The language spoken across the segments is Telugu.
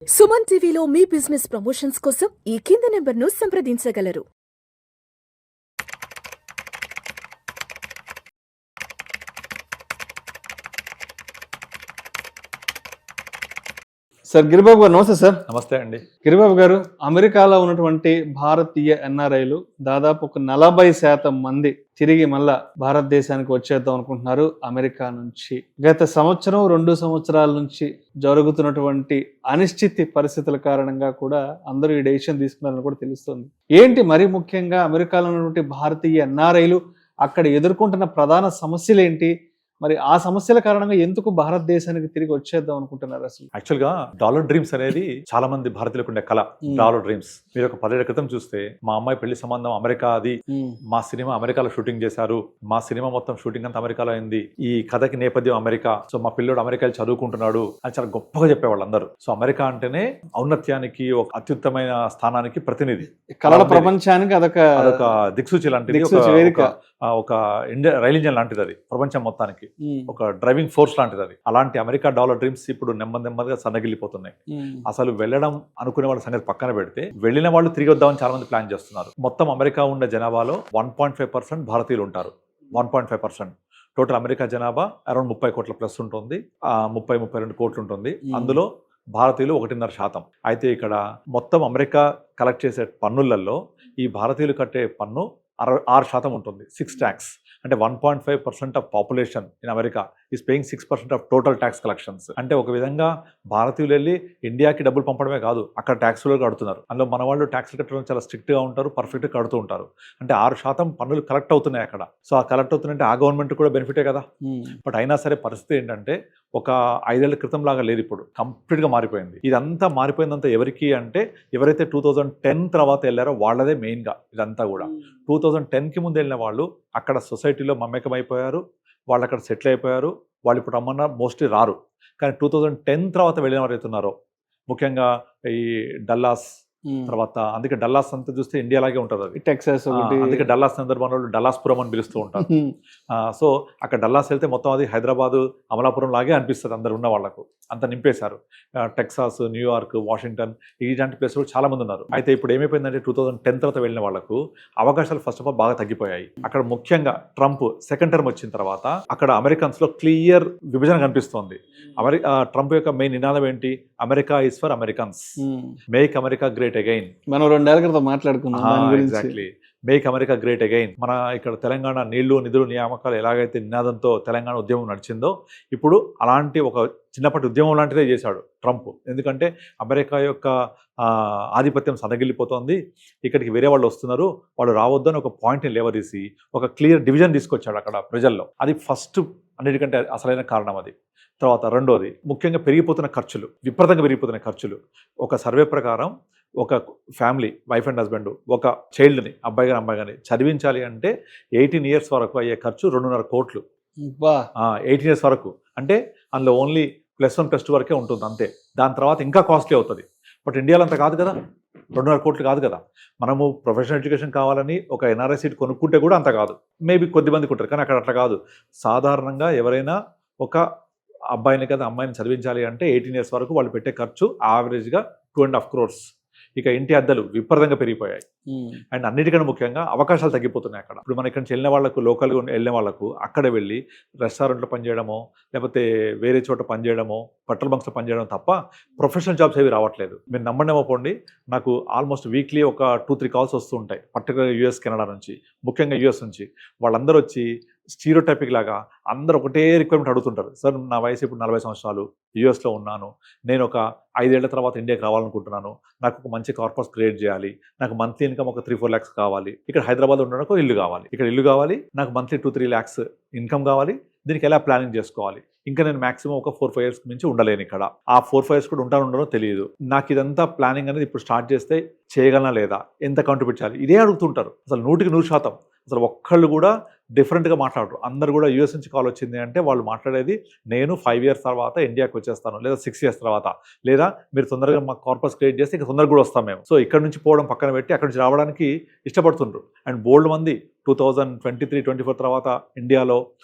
సుమన్ టీవీలో మీ బిజినెస్ ప్రమోషన్స్ కోసం ఈ కింది నెంబర్ను సంప్రదించగలరు. సార్ గిరిబాబు గారు నమస్తే సార్. నమస్తే అండి. గిరిబాబు గారు, అమెరికాలో ఉన్నటువంటి భారతీయ ఎన్ఆర్ఐలు దాదాపు ఒక 40% మంది తిరిగి మళ్ళా భారతదేశానికి వచ్చేద్దాం అనుకుంటున్నారు అమెరికా నుంచి. గత సంవత్సరం 2 సంవత్సరాల నుంచి జరుగుతున్నటువంటి అనిశ్చితి పరిస్థితుల కారణంగా కూడా అందరూ ఈ డెసిషన్ తీసుకున్నారని కూడా తెలుస్తుంది. ఏంటి మరి ముఖ్యంగా అమెరికాలో ఉన్నటువంటి భారతీయ ఎన్ఆర్ఐలు అక్కడ ఎదుర్కొంటున్న ప్రధాన సమస్యలు ఏంటి? మరి ఆ సమస్యల కారణంగా ఎందుకు భారతదేశానికి తిరిగి వచ్చేద్దాం అనుకుంటున్నారు? అసలు యాక్చువల్ గా డాలర్ డ్రీమ్స్ అనేది చాలా మంది భారతీయులకు ఉండే కళ. డాలర్ డ్రీమ్స్ మీరు ఒక 10 ఏళ్ల క్రితం చూస్తే మా అమ్మాయి పెళ్లి సంబంధం అమెరికా, అది మా సినిమా అమెరికాలో షూటింగ్ చేశారు, మా సినిమా మొత్తం షూటింగ్ అంతా అమెరికాలో అయింది, ఈ కథకి నేపథ్యం అమెరికా, సో మా పిల్లోడు అమెరికాలో చదువుకుంటున్నాడు అని చాలా గొప్పగా చెప్పేవాళ్ళు అందరూ. సో అమెరికా అంటేనే ఔన్నత్యానికి, ఒక అత్యుత్తమైన స్థానానికి ప్రతినిధి, కళల ప్రపంచానికి అదొక దిక్సూచి లాంటిది, ఒక ఇండియా రైల్ ఇంజన్ లాంటిది, అది ప్రపంచం మొత్తానికి ఒక డ్రైవింగ్ ఫోర్స్ లాంటిది. అది అలాంటి అమెరికా డాలర్ డ్రీమ్స్ ఇప్పుడు నెమ్మదిగా సన్నగిల్లిపోతున్నాయి. అసలు వెళ్ళడం అనుకునే వాళ్ళ సంగతి పక్కన పెడితే, వెళ్ళిన వాళ్ళు తిరిగి వద్దామని చాలా మంది ప్లాన్ చేస్తున్నారు. మొత్తం అమెరికా ఉండే జనాభాలో 1.5% భారతీయులు ఉంటారు. 1.5%. టోటల్ అమెరికా జనాభా అరౌండ్ 30 కోట్ల ప్లస్ ఉంటుంది, 30-32 కోట్లు ఉంటుంది. అందులో భారతీయులు 1.5%. అయితే ఇక్కడ మొత్తం అమెరికా కలెక్ట్ చేసే పన్నులలో ఈ భారతీయులు కట్టే పన్ను 6% ఉంటుంది. 6 tax. అంటే 1.5% of population in America is paying 6% of total tax collections. అంటే ఒక విధంగా భారతీయులు వెళ్ళి ఇండియాకి డబ్బులు పంపడమే కాదు, అక్కడ ట్యాక్స్లు కడుతున్నారు. అందులో మన వాళ్ళు ట్యాక్స్లు కట్టడం చాలా స్ట్రిక్ట్గా ఉంటారు, పర్ఫెక్ట్గా కడుతూ ఉంటారు. అంటే 6% పన్నులు కలెక్ట్ అవుతున్నాయి అక్కడ. సో ఆ కలెక్ట్ అవుతుందంటే ఆ గవర్నమెంట్ కూడా బెనిఫిటే కదా. బట్ అయినా సరే పరిస్థితి ఏంటంటే, ఒక 5 ఏళ్ల క్రితం లాగా లేదు, ఇప్పుడు కంప్లీట్గా మారిపోయింది. ఇదంతా మారిపోయిందంతా ఎవరికి అంటే, ఎవరైతే 2010 తర్వాత వెళ్ళారో వాళ్ళదే మెయిన్గా ఇదంతా కూడా. 2010కి ముందు వెళ్ళిన వాళ్ళు అక్కడ సొసైటీలో మమ్మకం అయిపోయారు, వాళ్ళు అక్కడ సెటిల్ అయిపోయారు, వాళ్ళు ఇప్పుడు రమ్మన్నా మోస్ట్లీ రారు. కానీ 2010 తర్వాత వెళ్ళిన వారు అవుతున్నారో, ముఖ్యంగా ఈ డల్లాస్ తర్వాత, అందుకే డల్లాస్ అంతా చూస్తే ఇండియా లాగే ఉంటుంది, అది టెక్సాస్. అందుకే డల్లాస్ సందర్భంలో డల్లాస్పురం అని పిలుస్తూ ఉంటారు. సో అక్కడ డల్లాస్ వెళ్తే మొత్తం అది హైదరాబాదు, అమలాపురం లాగే అనిపిస్తుంది అందరు ఉన్న వాళ్ళకు. అంత నింపేశారు. టెక్సాస్, న్యూయార్క్, వాషింగ్టన్ ఇలాంటి ప్లేస్లో చాలా మంది ఉన్నారు. అయితే ఇప్పుడు ఏమైపోయిందంటే, 2010 తర్వాత వెళ్ళిన వాళ్ళకు అవకాశాలు ఫస్ట్ ఆఫ్ ఆల్ బాగా తగ్గిపోయాయి. అక్కడ ముఖ్యంగా ట్రంప్ సెకండ్ టర్మ్ వచ్చిన తర్వాత అక్కడ అమెరికన్స్ లో క్లియర్ విభజన కనిపిస్తోంది. ట్రంప్ యొక్క మెయిన్ నినాదం ఏంటి? America is for Americans, make America great again. మనం 2 ఏళ్ల క్రితం మాట్లాడుకున్నాం. Exactly, make America great again. మన ఇక్కడ తెలంగాణ నీళ్లు, నిధులు, నియామకాలు ఎలాగైతే నినాదంతో తెలంగాణ ఉద్యమం నడిచిందో, ఇప్పుడు అలాంటి ఒక చిన్నప్పటి ఉద్యమం లాంటిదే చేశాడు ట్రంప్. ఎందుకంటే అమెరికా యొక్క ఆధిపత్యం సన్నగిల్లిపోతుంది, ఇక్కడికి వేరే వాళ్ళు వస్తున్నారు, వాళ్ళు రావద్దని ఒక పాయింట్ని లేవదీసి ఒక క్లియర్ డివిజన్ తీసుకొచ్చాడు అక్కడ ప్రజల్లో. అది ఫస్ట్, అన్నిటికంటే అసలైన కారణం అది. తర్వాత రెండోది, ముఖ్యంగా పెరిగిపోతున్న ఖర్చులు, విపరీతంగా పెరిగిపోతున్న ఖర్చులు. ఒక సర్వే ప్రకారం ఒక ఫ్యామిలీ, వైఫ్ అండ్ హస్బెండ్, ఒక చైల్డ్ని, అబ్బాయి కానీ అమ్మాయి కానీ చదివించాలి అంటే 18 years వరకు అయ్యే ఖర్చు 2.5 కోట్లు. 18 years వరకు అంటే అందులో ఓన్లీ +1 +2 వరకే ఉంటుంది అంతే. దాని తర్వాత ఇంకా కాస్ట్లీ అవుతుంది. బట్ ఇండియాలో అంత కాదు కదా, 2.5 కోట్లు కాదు కదా. మనము ప్రొఫెషనల్ ఎడ్యుకేషన్ కావాలని ఒక ఎన్ఆర్ఐ సీట్ కొనుక్కుంటే కూడా అంత కాదు, మేబీ కొద్దిమందికి ఉంటారు. కానీ అక్కడ అట్లా కాదు. సాధారణంగా ఎవరైనా ఒక అబ్బాయిని కదా అమ్మాయిని చదివించాలి అంటే 18 years వరకు వాళ్ళు పెట్టే ఖర్చు యావరేజ్గా 2.5 crores. ఇక ఇంటి అద్దెలు విపరీతంగా పెరిగిపోయాయి. అండ్ అన్నిటికన్నా ముఖ్యంగా అవకాశాలు తగ్గిపోతున్నాయి అక్కడ. ఇప్పుడు మన ఇక్కడ నుంచి వెళ్ళిన వాళ్ళకు, లోకల్గా వెళ్ళిన వాళ్ళకు అక్కడ వెళ్ళి రెస్టారెంట్లో పనిచేయడమో, లేకపోతే వేరే చోట పనిచేయడమో, పెట్రోల్ బంక్స్లో పనిచేయడం తప్ప ప్రొఫెషనల్ జాబ్స్ ఏవి రావట్లేదు. మీరు నమ్మండేమోపోండి, నాకు ఆల్మోస్ట్ వీక్లీ ఒక 2-3 calls వస్తూ ఉంటాయి, పర్టికులర్ US, కెనడా నుంచి, ముఖ్యంగా US నుంచి. వాళ్ళందరూ వచ్చి స్టీరియోటైపిక్ లాగా అందరూ ఒకటే రిక్వైర్మెంట్ అడుగుతుంటారు. సార్, నా వయసు ఇప్పుడు 40 సంవత్సరాలు, యూఎస్లో ఉన్నాను, నేను ఒక 5 ఏళ్ల తర్వాత ఇండియాకి రావాలనుకుంటున్నాను, నాకు ఒక మంచి కార్పస్ క్రియేట్ చేయాలి, నాకు మంత్లీ ఇన్కమ్ ఒక 3-4 lakhs కావాలి, ఇక్కడ హైదరాబాద్లో ఉండడానికి ఇల్లు కావాలి, ఇక్కడ ఇల్లు కావాలి, నాకు మంత్లీ 2-3 lakhs ఇన్కమ్ కావాలి, దీనికి ఎలా ప్లానింగ్ చేసుకోవాలి, ఇంకా నేను మాక్సిమం ఒక 4-5 years నుంచి ఉండలేను ఇక్కడ, ఆ 4-5 years కూడా ఉండనో తెలియదు, నాకు ఇదంతా ప్లానింగ్ అనేది ఇప్పుడు స్టార్ట్ చేస్తే చేయగలనా లేదా, ఎంత కాంట్రిబ్యూట్ చేయాలి, ఇదే అడుగుతుంటారు. అసలు 100% అసలు ఒక్కళ్ళు కూడా డిఫరెంట్గా మాట్లాడరు. అందరు కూడా US నుంచి కాల్ వచ్చింది అంటే వాళ్ళు మాట్లాడేది, నేను 5 years తర్వాత ఇండియాకి వచ్చేస్తాను, లేదా 6 years తర్వాత, లేదా మీరు తొందరగా మాకు కార్పస్ క్రియేట్ చేస్తే ఇంకా తొందరగా కూడా వస్తాం మేము. సో ఇక్కడ నుంచి పోవడం పక్కన పెట్టి అక్కడ నుంచి రావడానికి ఇష్టపడుతుండ్రు. అండ్ బోల్డ్ మంది 2023-24 తర్వాత ఇండియాలో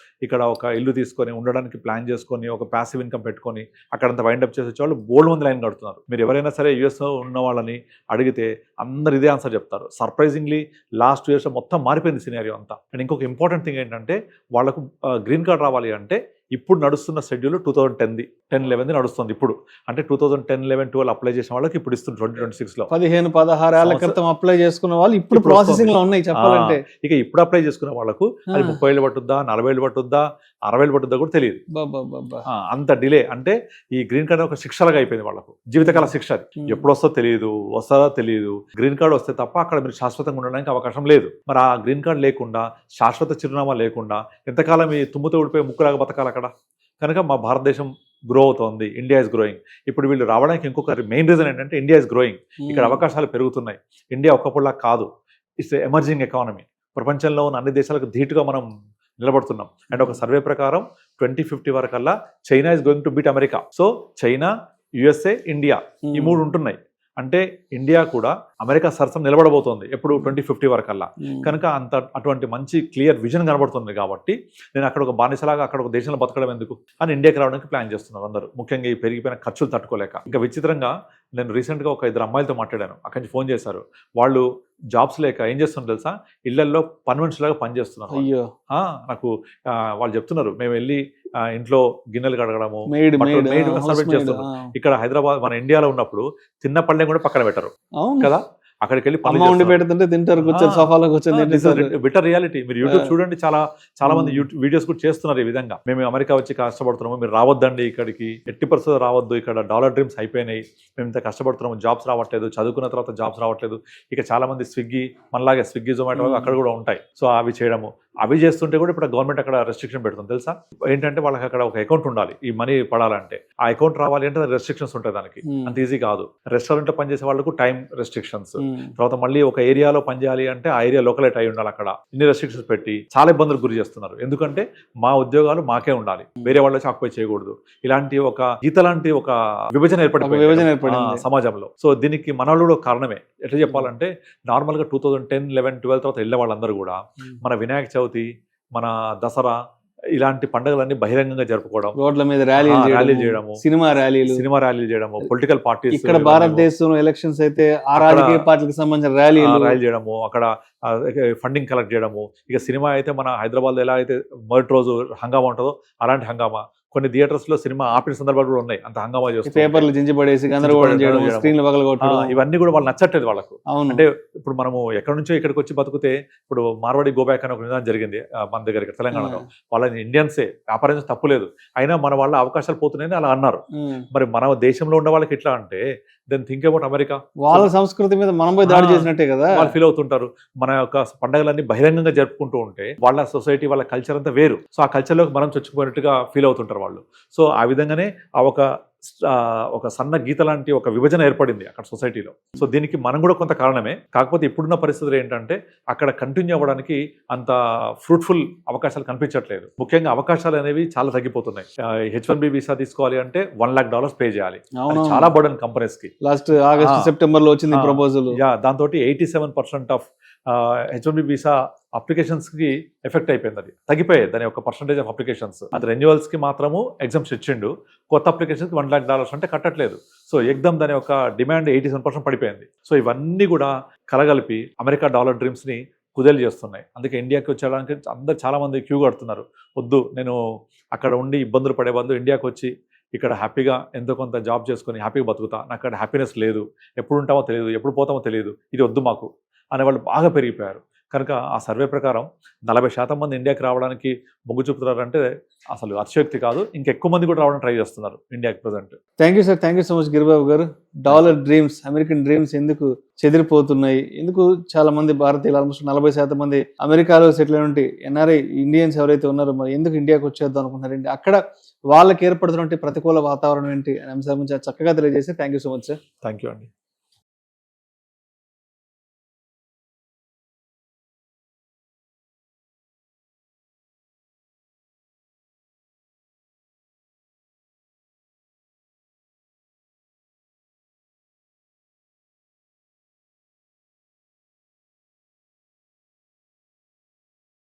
ఇక్కడ ఒక ఇల్లు తీసుకొని ఉండడానికి ప్లాన్ చేసుకొని ఒక ప్యాసివ్ ఇన్కమ్ పెట్టుకొని అక్కడంతా వైండప్ చేసే వాళ్ళు బోల్డ్ మంది లైన్ కడుతున్నారు. మీరు ఎవరైనా సరే యూఎస్లో ఉన్న వాళ్ళని అడిగితే అందరు ఇదే ఆన్సర్ చెప్తారు. సర్ప్రైజింగ్లీ లాస్ట్ 2 years మొత్తం మారిపోయింది సినారియో అంతా. అండ్ ఇంకొక ఇంపార్టెంట్ థింగ్ ఏంటంటే వాళ్ళకు గ్రీన్ కార్డ్ రావాలి అంటే ఇప్పుడు నడుస్తున్న షెడ్యూల్ 2010-11 నడుస్తుంది. ఇప్పుడు అంటే 2010-11-12 అప్లై చేసిన వాళ్ళకి ఇప్పుడు ఇస్తుంది 2026లో. 15-16 ఏళ్ల క్రితం అప్లై చేసుకున్న వాళ్ళు ఇప్పుడు ప్రాసెసింగ్ లో ఉన్నాయి చెప్పాలంటే. ఇక ఇప్పుడు అప్లై చేసుకున్న వాళ్ళకు అది 30 ఏళ్ళు పట్టుద్దా, 40 ఏళ్ళు పట్టుద్దా, 60 ఏళ్ళు పట్టుద్దా కూడా తెలియదు. అంత డిలే. అంటే ఈ గ్రీన్ కార్డ్ ఒక శిక్షలాగా అయిపోయింది వాళ్ళకు, జీవితకాల శిక్ష. ఎప్పుడు వస్తుందో తెలియదు, వస్తుందో తెలియదు. గ్రీన్ కార్డ్ వస్తే తప్ప అక్కడ మీరు శాశ్వతంగా ఉండడానికి అవకాశం లేదు. మరి ఆ గ్రీన్ కార్డ్ లేకుండా, శాశ్వత చిరునామా లేకుండా ఎంతకాలం ఈ తుమ్ముతో ఊడిపోయి ముక్కులాగా బతకాలి అక్కడ? కనుక మా భారతదేశం గ్రో అవుతోంది, ఇండియా ఇస్ గ్రోయింగ్. ఇప్పుడు వీళ్ళు రావడానికి ఇంకొక మెయిన్ రీజన్ ఏంటంటే ఇండియా ఇస్ గ్రోయింగ్. ఇక్కడ అవకాశాలు పెరుగుతున్నాయి. ఇండియా ఒక్కప్పుడులా కాదు, ఇట్స్ ఎమర్జింగ్ ఎకానమీ. ప్రపంచంలో ఉన్న అన్ని దేశాలకు ధీటుగా మనం నిలబడుతున్నాం. అండ్ ఒక సర్వే ప్రకారం 2050 వరకల్లా China is going to beat America. So China, USA, India ఈ 3 ఉంటున్నాయి. అంటే ఇండియా కూడా అమెరికా సరసం నిలబడబోతోంది ఎప్పుడు 2050 వరకల్లా. కనుక అటువంటి మంచి క్లియర్ విజన్ కనబడుతుంది. కాబట్టి నేను అక్కడ ఒక బానిసలాగా అక్కడ ఒక దేశంలో బతకడం ఎందుకు అని ఇండియాకి రావడానికి ప్లాన్ చేస్తున్నారు అందరూ, ముఖ్యంగా ఈ పెరిగిపోయిన ఖర్చులు తట్టుకోలేక. ఇంకా విచిత్రంగా నేను రీసెంట్గా ఒక 2 అమ్మాయిలతో మాట్లాడాను. అక్కడి నుంచి ఫోన్ చేశారు. వాళ్ళు జాబ్స్ లేక ఏం చేస్తున్నారు తెలుసా, ఇళ్లల్లో పని మనుషులాగా పనిచేస్తున్నారు. అయ్యో, నాకు వాళ్ళు చెప్తున్నారు, మేము వెళ్ళి ఇంట్లో గిన్నెలు కడగడము, ఇక్కడ హైదరాబాద్ మన ఇండియాలో ఉన్నప్పుడు తిన్న పళ్ళెం కూడా పక్కన పెట్టరు కదా, అక్కడికి వెళ్ళి వండి పెడుతుంటే తింటారు, కూర్చొని సోఫాలో కూర్చొని. Bitter reality. మీరు యూట్యూబ్ చూడండి, చాలా మంది వీడియోస్ కూడా చేస్తున్నారు ఈ విధంగా. మేము అమెరికా వచ్చి కష్టపడుతున్నాము, మీరు రావద్దండి ఇక్కడికి, 80% రావద్దు, ఇక్కడ డాలర్ డ్రీమ్స్ అయిపోయినాయి, మేము ఇంత కష్టపడుతున్నాము, జాబ్స్ రావట్లేదు, చదువుకున్న తర్వాత జాబ్స్ రావట్లేదు. ఇక చాలా మంది స్విగ్గీ, మనలాగే స్విగ్గీ, జొమాటో అక్కడ కూడా ఉంటాయి. సో అవి చేయడము, అవి చేస్తుంటే కూడా ఇప్పుడు గవర్నమెంట్ అక్కడ రెస్ట్రిక్షన్ పెడుతుంది తెలుసా. ఏంటంటే వాళ్ళకి అక్కడ ఒక అకౌంట్ ఉండాలి ఈ మనీ పడాలంటే. ఆ అకౌంట్ రావాలి అంటే రెస్ట్రిక్షన్స్ ఉంటాయి దానికి, అంత ఈజీ కాదు. రెస్టారెంట్ లో పనిచేసే వాళ్ళకు టైం రెస్ట్రిక్షన్స్, తర్వాత మళ్ళీ ఒక ఏరియాలో పనిచేయాలి అంటే ఆ ఏరియా లోకలైట్ అయి ఉండాలి. అక్కడ ఇన్ని రెస్ట్రిక్షన్స్ పెట్టి చాలా ఇబ్బందులు గురి చేస్తున్నారు. ఎందుకంటే మా ఉద్యోగాలు మాకే ఉండాలి, వేరే వాళ్ళ ఆక్యుపై చేయకూడదు. ఇలాంటి ఒక గీత లాంటి ఒక విభజన ఏర్పడింది సమాజంలో. సో దీనికి మన కూడా కారణమే. ఎట్లా చెప్పాలంటే నార్మల్ గా 2010, 11, 12 తర్వాత వెళ్ళే వాళ్ళందరూ కూడా మన వినాయక చవితి, మన దసరా ఇలాంటి పండుగలన్నీ బహిరంగంగా జరుపుకోవడం, రోడ్ల మీద ర్యాలీ చేయడము, సినిమా ర్యాలీలు చేయడము, పొలిటికల్ పార్టీస్. ఇక్కడ భారతదేశంలో ఎలక్షన్స్ అయితే ఆ రాజకీయ పార్టీలకు సంబంధించిన ర్యాలీలు చేయడము, అక్కడ ఫండింగ్ కలెక్ట్ చేయడము. ఇక సినిమా అయితే మన హైదరాబాద్ ఎలా అయితే మొదటి రోజు హంగామా ఉంటుందో అలాంటి హంగామా. కొన్ని థియేటర్స్ లో సినిమా ఆపిన సందర్భాలు కూడా ఉన్నాయి, అంత హంగామా చేస్తారు, పేపర్లు చించిపడేసి గందరగోళం చేయడం, స్క్రీన్లు పగలగొట్టడం. ఇవన్నీ కూడా వాళ్ళు నచ్చట్లేదు వాళ్ళకు. అంటే ఇప్పుడు మనము ఎక్కడి నుంచో ఇక్కడికి వచ్చి బతికితే, ఇప్పుడు మార్వాడి గోబ్యాక్ అని ఒక విధానం జరిగింది మన దగ్గర తెలంగాణలో. వాళ్ళని ఇండియన్సే వ్యాపారం తప్పు లేదు, అయినా మన వాళ్ళ అవకాశాలు పోతున్నాయని అలా అన్నారు. మరి మన దేశంలో ఉన్న వాళ్ళకి ఎట్లా అంటే దెన్ థింక్ అబౌట్ అమెరికా. వాళ్ళ సంస్కృతి మీద మనం పోయి దాడి చేసినట్టే కదా వాళ్ళు ఫీల్ అవుతుంటారు. మన యొక్క పండుగలన్నీ బహిరంగంగా జరుపుకుంటూ ఉంటే వాళ్ళ సొసైటీ, వాళ్ళ కల్చర్ అంతా వేరు. సో ఆ కల్చర్లోకి మనం చొచ్చుకుపోయినట్టుగా ఫీల్ అవుతుంటారు వాళ్ళు. సో ఆ విధంగానే ఆ ఒక సన్న గీత లాంటి ఒక విభజన ఏర్పడింది అక్కడ సొసైటీలో. సో దీనికి మనం కూడా కొంత కారణమే. కాకపోతే ఇప్పుడున్న పరిస్థితులు ఏంటంటే అక్కడ కంటిన్యూ అవ్వడానికి అంత ఫ్రూట్ఫుల్ అవకాశాలు కనిపించట్లేదు. ముఖ్యంగా అవకాశాలు అనేవి చాలా తగ్గిపోతున్నాయి. H1B వీసా తీసుకోవాలి అంటే $1 lakh పే చేయాలి, చాలా బర్డెన్ కంపెనీస్ కి. లాస్ట్ ఆగస్ట్ సెప్టెంబర్ లో వచ్చింది ప్రపోజల్. దాంతో 87% ఆఫ్ H1B వీసా అప్లికేషన్స్ కి ఎఫెక్ట్ అయిపోయింది. అది తగ్గిపోయాయి దాని యొక్క పర్సంటేజ్ ఆఫ్ అప్లికేషన్స్. అది రెన్యువల్స్ కి మాత్రము ఎగ్జామ్షన్ ఇచ్చిండు, కొత్త అప్లికేషన్స్ $1 lakh అంటే కట్టట్లేదు. సో ఎగ్జామ్ దాని యొక్క డిమాండ్ 87% పడిపోయింది. సో ఇవన్నీ కూడా కలగలిపి అమెరికా డాలర్ డ్రీమ్స్ ని కుదేలు చేస్తున్నాయి. అందుకే ఇండియాకి వచ్చేయడానికి అందరు చాలా మంది క్యూ కడుతున్నారు. వద్దు, నేను అక్కడ ఉండి ఇబ్బందులు పడే బదులు ఇండియాకి వచ్చి ఇక్కడ హ్యాపీగా ఎంతో కొంత జాబ్ చేసుకొని హ్యాపీగా బతుకుతా, నాకు అక్కడ హ్యాపీనెస్ లేదు, ఎప్పుడు ఉంటామో తెలియదు, ఎప్పుడు పోతామో తెలియదు, ఇది వద్దు మాకు అనేవాళ్ళు బాగా పెరిగిపోయారు. కనుక ఆ సర్వే ప్రకారం 40% మంది ఇండియాకి రావడానికి మొగ్గు చూపుతున్నారంటే అసలు అతిశయోక్తి కాదు. ఇంకెక్కువ మంది కూడా రావడానికి ట్రై చేస్తున్నారు ఇండియాకి present. Thank you sir, thank you so much Giribabu గారు. డాలర్ డ్రీమ్స్, అమెరికన్ డ్రీమ్స్ ఎందుకు చెదిరిపోతున్నాయి, ఎందుకు చాలా మంది భారతీయులు ఆల్మోస్ట్ 40% మంది అమెరికాలో సెటిల్ అయినటువంటి NRI ఇండియన్స్ ఎవరైతే ఉన్నారో మరి ఎందుకు ఇండియాకి వచ్చేద్దాం అనుకుంటున్నారండి, అక్కడ వాళ్ళకి ఏర్పడుతున్నటువంటి ప్రతికూల వాతావరణం ఏంటి అనే అంశాల గురించి చక్కగా తెలియజేసి thank you so much sir. Thank you అండి.